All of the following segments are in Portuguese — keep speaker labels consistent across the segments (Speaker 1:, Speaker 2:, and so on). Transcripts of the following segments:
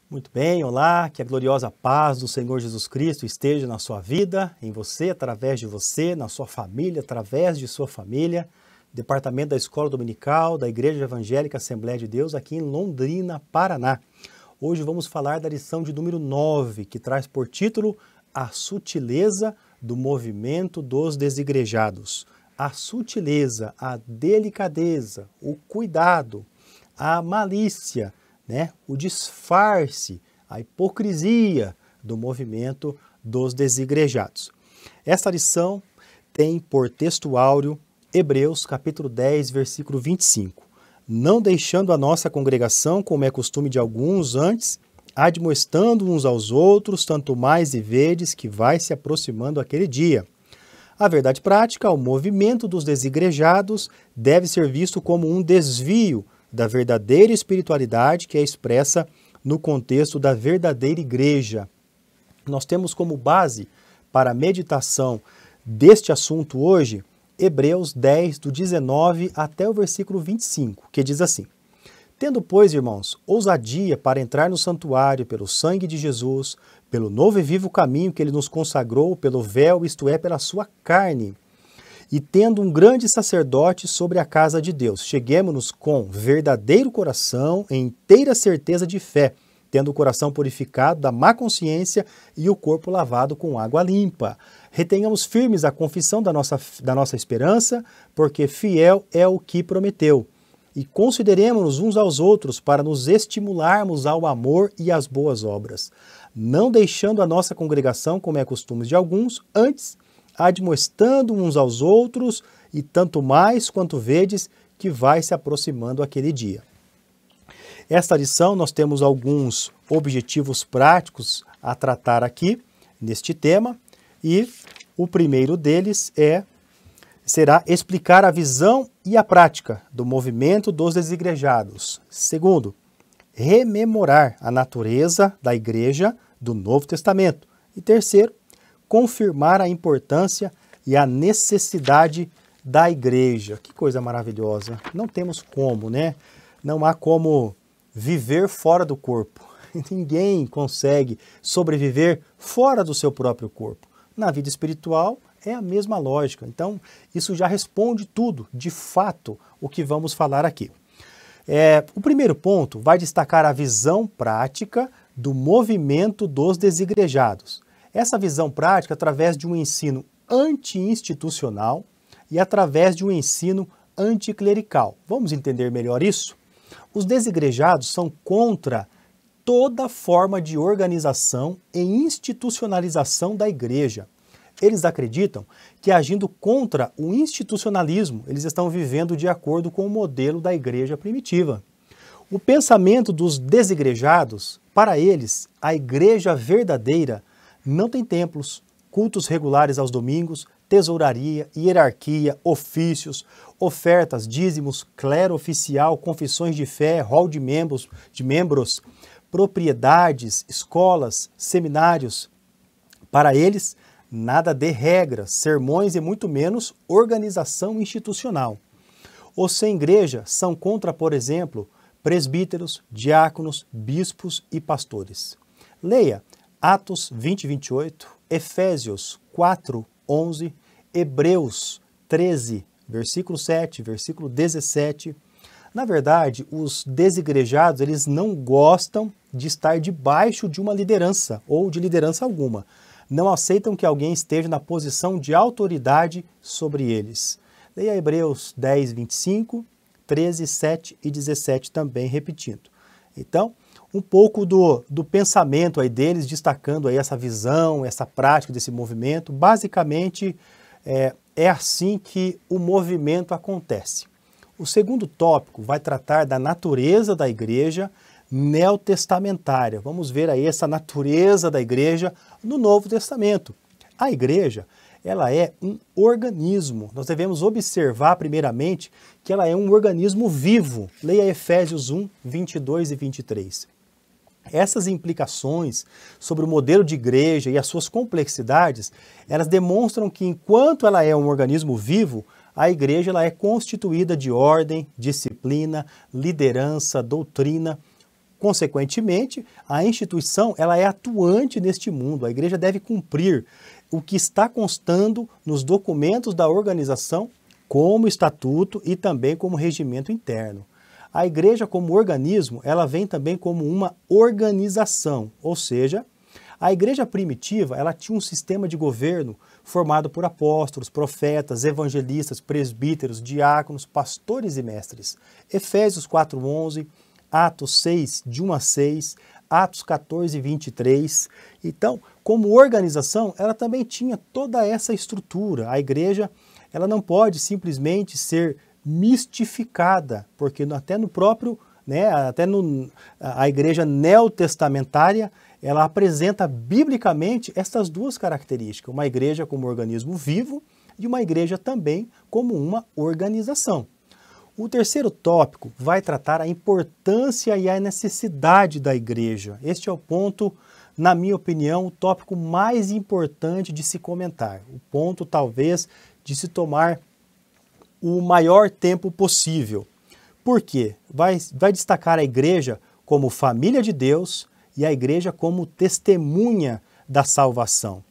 Speaker 1: Muito bem, olá, que a gloriosa paz do Senhor Jesus Cristo esteja na sua vida, em você, através de você, na sua família, através de sua família. Departamento da Escola Dominical da Igreja Evangélica Assembleia de Deus, aqui em Londrina, Paraná. Hoje vamos falar da lição de número 9, que traz por título A Sutileza do Movimento dos Desigrejados. A sutileza, a delicadeza, o cuidado, a malícia, o disfarce, a hipocrisia do movimento dos desigrejados. Esta lição tem por texto áureo Hebreus capítulo 10, versículo 25. Não deixando a nossa congregação, como é costume de alguns, antes, admoestando uns aos outros, tanto mais e vedes que vai se aproximando aquele dia. A verdade prática, o movimento dos desigrejados deve ser visto como um desvio da verdadeira espiritualidade que é expressa no contexto da verdadeira igreja. Nós temos como base para a meditação deste assunto hoje, Hebreus 10, do 19 até o versículo 25, que diz assim: Tendo, pois, irmãos, ousadia para entrar no santuário pelo sangue de Jesus, pelo novo e vivo caminho que ele nos consagrou, pelo véu, isto é, pela sua carne, e tendo um grande sacerdote sobre a casa de Deus, cheguemo-nos com verdadeiro coração, em inteira certeza de fé, tendo o coração purificado da má consciência e o corpo lavado com água limpa. Retenhamos firmes a confissão da nossa esperança, porque fiel é o que prometeu. E consideremos-nos uns aos outros para nos estimularmos ao amor e às boas obras, não deixando a nossa congregação, como é costume de alguns, antes admoestando uns aos outros, e tanto mais quanto vedes que vai se aproximando aquele dia. Esta lição nós temos alguns objetivos práticos a tratar aqui neste tema, e o primeiro deles será explicar a visão e a prática do movimento dos desigrejados. Segundo, rememorar a natureza da igreja do Novo Testamento. E terceiro, confirmar a importância e a necessidade da igreja. Que coisa maravilhosa. Não temos como, Não há como viver fora do corpo. Ninguém consegue sobreviver fora do seu próprio corpo. Na vida espiritual é a mesma lógica. Então, isso já responde tudo, de fato, o que vamos falar aqui. O primeiro ponto vai destacar a visão prática do movimento dos desigrejados. Essa visão prática através de um ensino anti-institucional e através de um ensino anticlerical. Vamos entender melhor isso? Os desigrejados são contra toda forma de organização e institucionalização da igreja. Eles acreditam que, agindo contra o institucionalismo, eles estão vivendo de acordo com o modelo da igreja primitiva. O pensamento dos desigrejados, para eles, a igreja verdadeira não tem templos, cultos regulares aos domingos, tesouraria, hierarquia, ofícios, ofertas, dízimos, clero oficial, confissões de fé, rol de membros, propriedades, escolas, seminários. Para eles, nada de regras, sermões e muito menos organização institucional. Os sem igreja são contra, por exemplo, presbíteros, diáconos, bispos e pastores. Leia Atos 20, 28, Efésios 4, 11, Hebreus 13, versículo 7, versículo 17. Na verdade, os desigrejados, eles não gostam de estar debaixo de uma liderança ou de liderança alguma. Não aceitam que alguém esteja na posição de autoridade sobre eles. Leia Hebreus 10, 25, 13, 7 e 17 também repetindo. Então, um pouco do pensamento aí deles, destacando aí essa visão, essa prática desse movimento. Basicamente, é assim que o movimento acontece. O segundo tópico vai tratar da natureza da igreja neotestamentária. Vamos ver aí essa natureza da igreja no Novo Testamento. A igreja, ela é um organismo. Nós devemos observar, primeiramente, que ela é um organismo vivo. Leia Efésios 1, 22 e 23. Essas implicações sobre o modelo de igreja e as suas complexidades, elas demonstram que, enquanto ela é um organismo vivo, a igreja ela é constituída de ordem, disciplina, liderança, doutrina, Consequentemente, a instituição ela é atuante neste mundo. A igreja deve cumprir o que está constando nos documentos da organização como estatuto e também como regimento interno. A igreja como organismo, ela vem também como uma organização, ou seja, a igreja primitiva, ela tinha um sistema de governo formado por apóstolos, profetas, evangelistas, presbíteros, diáconos, pastores e mestres. Efésios 4:11, Atos 6, de 1 a 6, Atos 14, 23. Então, como organização, ela também tinha toda essa estrutura. A igreja, ela não pode simplesmente ser mistificada, porque até no próprio, a igreja neotestamentária, ela apresenta biblicamente essas duas características, uma igreja como organismo vivo e uma igreja também como uma organização. O terceiro tópico vai tratar a importância e a necessidade da igreja. Este é o ponto, na minha opinião, o tópico mais importante de se comentar, o ponto talvez de se tomar o maior tempo possível. Por quê? Vai destacar a igreja como família de Deus e a igreja como testemunha da salvação.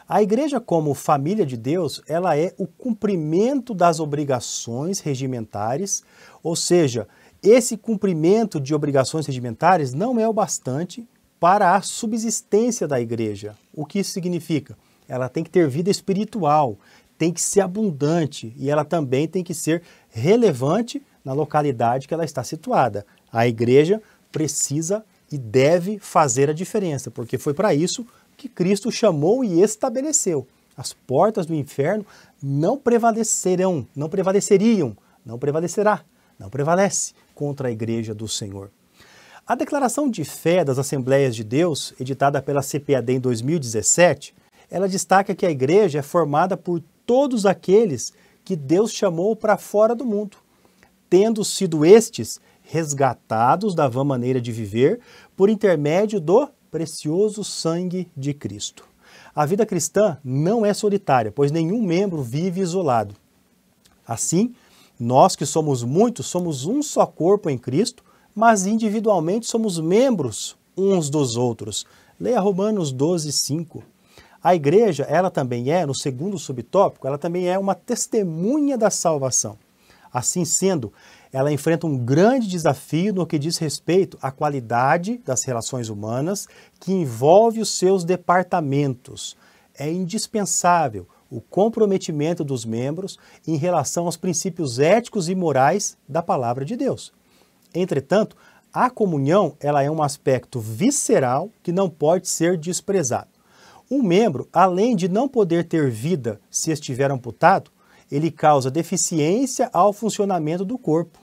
Speaker 1: A igreja como família de Deus, ela é o cumprimento das obrigações regimentares, ou seja, esse cumprimento de obrigações regimentares não é o bastante para a subsistência da igreja. O que isso significa? Ela tem que ter vida espiritual, tem que ser abundante e ela também tem que ser relevante na localidade que ela está situada. A igreja precisa e deve fazer a diferença, porque foi para isso que Cristo chamou e estabeleceu. As portas do inferno não prevaleceriam, não prevalece contra a igreja do Senhor. A declaração de fé das Assembleias de Deus, editada pela CPAD em 2017, ela destaca que a igreja é formada por todos aqueles que Deus chamou para fora do mundo, tendo sido estes resgatados da vã maneira de viver por intermédio do precioso sangue de Cristo. A vida cristã não é solitária, pois nenhum membro vive isolado. Assim, nós que somos muitos, somos um só corpo em Cristo, mas individualmente somos membros uns dos outros. Leia Romanos 12, 5. A igreja, ela também é, no segundo subtópico, ela também é uma testemunha da salvação. Assim sendo, ela enfrenta um grande desafio no que diz respeito à qualidade das relações humanas, que envolve os seus departamentos. É indispensável o comprometimento dos membros em relação aos princípios éticos e morais da palavra de Deus. Entretanto, a comunhão ela é um aspecto visceral que não pode ser desprezado. Um membro, além de não poder ter vida se estiver amputado, ele causa deficiência ao funcionamento do corpo.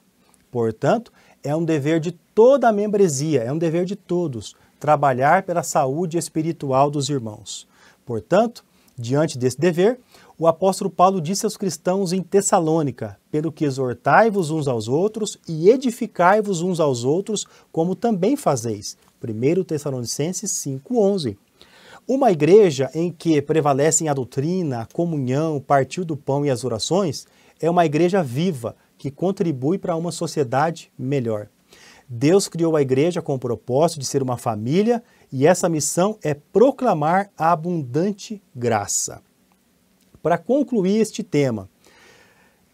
Speaker 1: Portanto, é um dever de toda a membresia, é um dever de todos, trabalhar pela saúde espiritual dos irmãos. Portanto, diante desse dever, o apóstolo Paulo disse aos cristãos em Tessalônica, pelo que exortai-vos uns aos outros e edificai-vos uns aos outros, como também fazeis. 1 Tessalonicenses 5:11. Uma igreja em que prevalecem a doutrina, a comunhão, o partir do pão e as orações, é uma igreja viva, que contribui para uma sociedade melhor. Deus criou a igreja com o propósito de ser uma família e essa missão é proclamar a abundante graça. Para concluir este tema,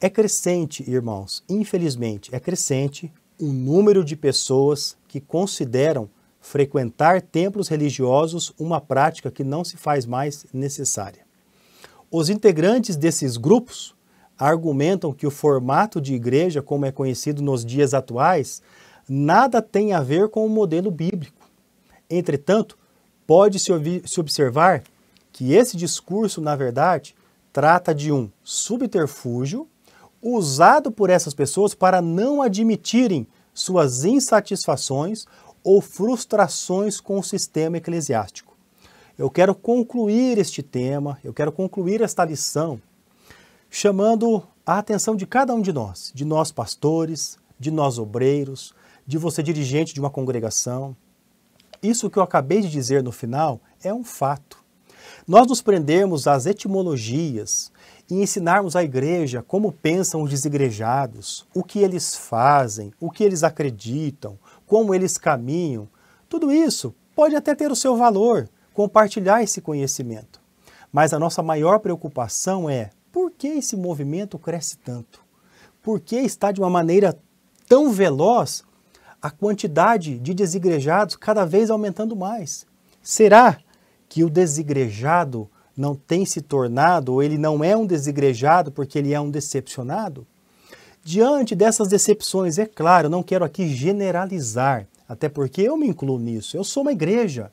Speaker 1: é crescente, irmãos, infelizmente, é crescente o número de pessoas que consideram frequentar templos religiosos uma prática que não se faz mais necessária. Os integrantes desses grupos argumentam que o formato de igreja, como é conhecido nos dias atuais, nada tem a ver com o modelo bíblico. Entretanto, pode-se observar que esse discurso, na verdade, trata de um subterfúgio usado por essas pessoas para não admitirem suas insatisfações ou frustrações com o sistema eclesiástico. Eu quero concluir este tema, eu quero concluir esta lição, chamando a atenção de cada um de nós pastores, de nós obreiros, de você dirigente de uma congregação. Isso que eu acabei de dizer no final é um fato. Nós nos prendemos às etimologias e ensinarmos à igreja como pensam os desigrejados, o que eles fazem, o que eles acreditam, como eles caminham, tudo isso pode até ter o seu valor, compartilhar esse conhecimento. Mas a nossa maior preocupação é, por que esse movimento cresce tanto? Por que está de uma maneira tão veloz a quantidade de desigrejados cada vez aumentando mais? Será que o desigrejado não tem se tornado, ou ele não é um desigrejado porque ele é um decepcionado? Diante dessas decepções, é claro, eu não quero aqui generalizar, até porque eu me incluo nisso, eu sou uma igreja.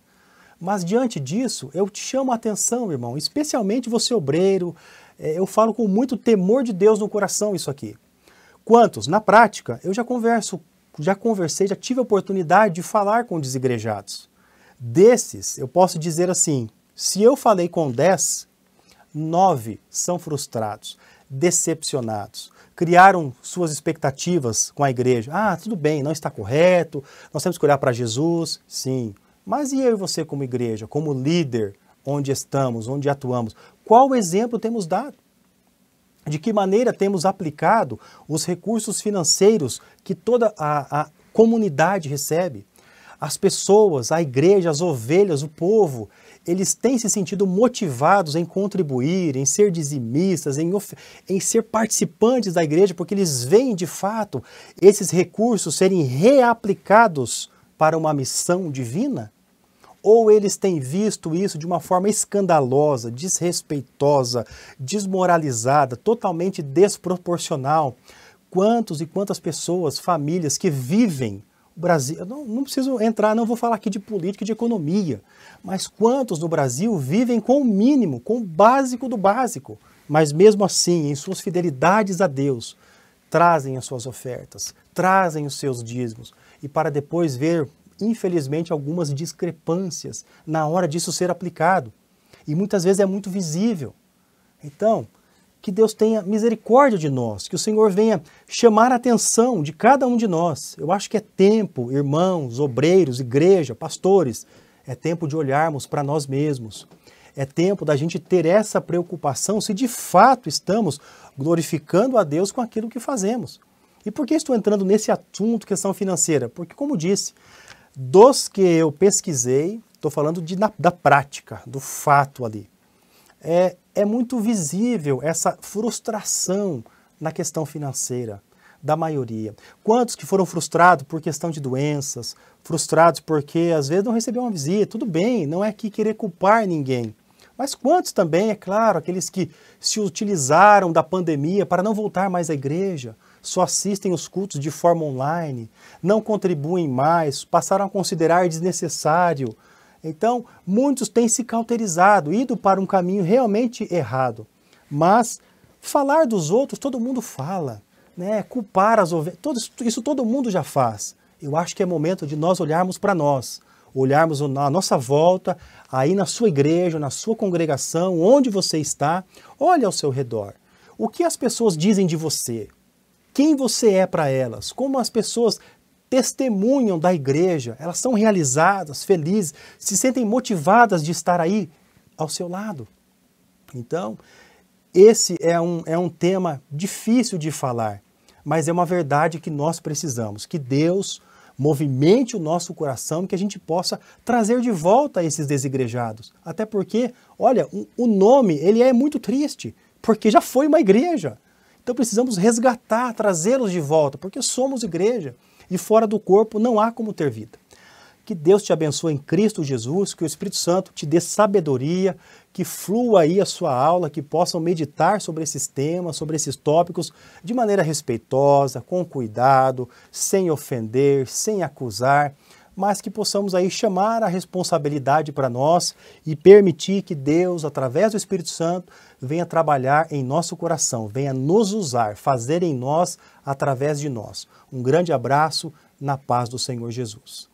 Speaker 1: Mas diante disso, eu te chamo a atenção, irmão, especialmente você obreiro, eu falo com muito temor de Deus no coração isso aqui. Quantos? Na prática, eu já conversei, já tive a oportunidade de falar com desigrejados. Desses, eu posso dizer assim, se eu falei com 10, 9 são frustrados, decepcionados, criaram suas expectativas com a igreja. Ah, tudo bem, não está correto, nós temos que olhar para Jesus, sim. Mas e eu e você como igreja, como líder, onde estamos, onde atuamos? Qual exemplo temos dado? De que maneira temos aplicado os recursos financeiros que toda a comunidade recebe? As pessoas, a igreja, as ovelhas, o povo, eles têm se sentido motivados em contribuir, em ser dizimistas, em ser participantes da igreja, porque eles veem de fato esses recursos serem reaplicados para uma missão divina? Ou eles têm visto isso de uma forma escandalosa, desrespeitosa, desmoralizada, totalmente desproporcional? Quantos e quantas pessoas, famílias que vivem o Brasil, não preciso entrar, não vou falar aqui de política e de economia, mas quantos no Brasil vivem com o mínimo, com o básico do básico, mas mesmo assim, em suas fidelidades a Deus, trazem as suas ofertas, trazem os seus dízimos, e para depois ver, infelizmente, algumas discrepâncias na hora disso ser aplicado. E muitas vezes é muito visível. Então, que Deus tenha misericórdia de nós, que o Senhor venha chamar a atenção de cada um de nós. Eu acho que é tempo, irmãos, obreiros, igreja, pastores, é tempo de olharmos para nós mesmos. É tempo da gente ter essa preocupação se de fato estamos glorificando a Deus com aquilo que fazemos. E por que estou entrando nesse assunto, questão financeira? Porque, como disse, dos que eu pesquisei, estou falando da prática, do fato ali. É muito visível essa frustração na questão financeira da maioria. Quantos que foram frustrados por questão de doenças, frustrados porque às vezes não receberam uma visita, tudo bem, não é aqui querer culpar ninguém. Mas quantos também, é claro, aqueles que se utilizaram da pandemia para não voltar mais à igreja, só assistem os cultos de forma online, não contribuem mais, passaram a considerar desnecessário. Então, muitos têm se cauterizado, ido para um caminho realmente errado. Mas falar dos outros, todo mundo fala, né? Culpar as ovelhas, isso todo mundo já faz. Eu acho que é momento de nós olharmos para nós, olharmos à nossa volta, aí na sua igreja, na sua congregação, onde você está, olhe ao seu redor. O que as pessoas dizem de você? Quem você é para elas? Como as pessoas testemunham da igreja? Elas são realizadas, felizes, se sentem motivadas de estar aí ao seu lado. Então, esse é um tema difícil de falar, mas é uma verdade que nós precisamos, que Deus movimente o nosso coração, que a gente possa trazer de volta esses desigrejados. Até porque, olha, o nome, ele é muito triste, porque já foi uma igreja. Então precisamos resgatar, trazê-los de volta, porque somos igreja e fora do corpo não há como ter vida. Que Deus te abençoe em Cristo Jesus, que o Espírito Santo te dê sabedoria, que flua aí a sua aula, que possam meditar sobre esses temas, sobre esses tópicos, de maneira respeitosa, com cuidado, sem ofender, sem acusar, mas que possamos aí chamar a responsabilidade para nós e permitir que Deus, através do Espírito Santo, venha trabalhar em nosso coração, venha nos usar, fazer em nós, através de nós. Um grande abraço, na paz do Senhor Jesus.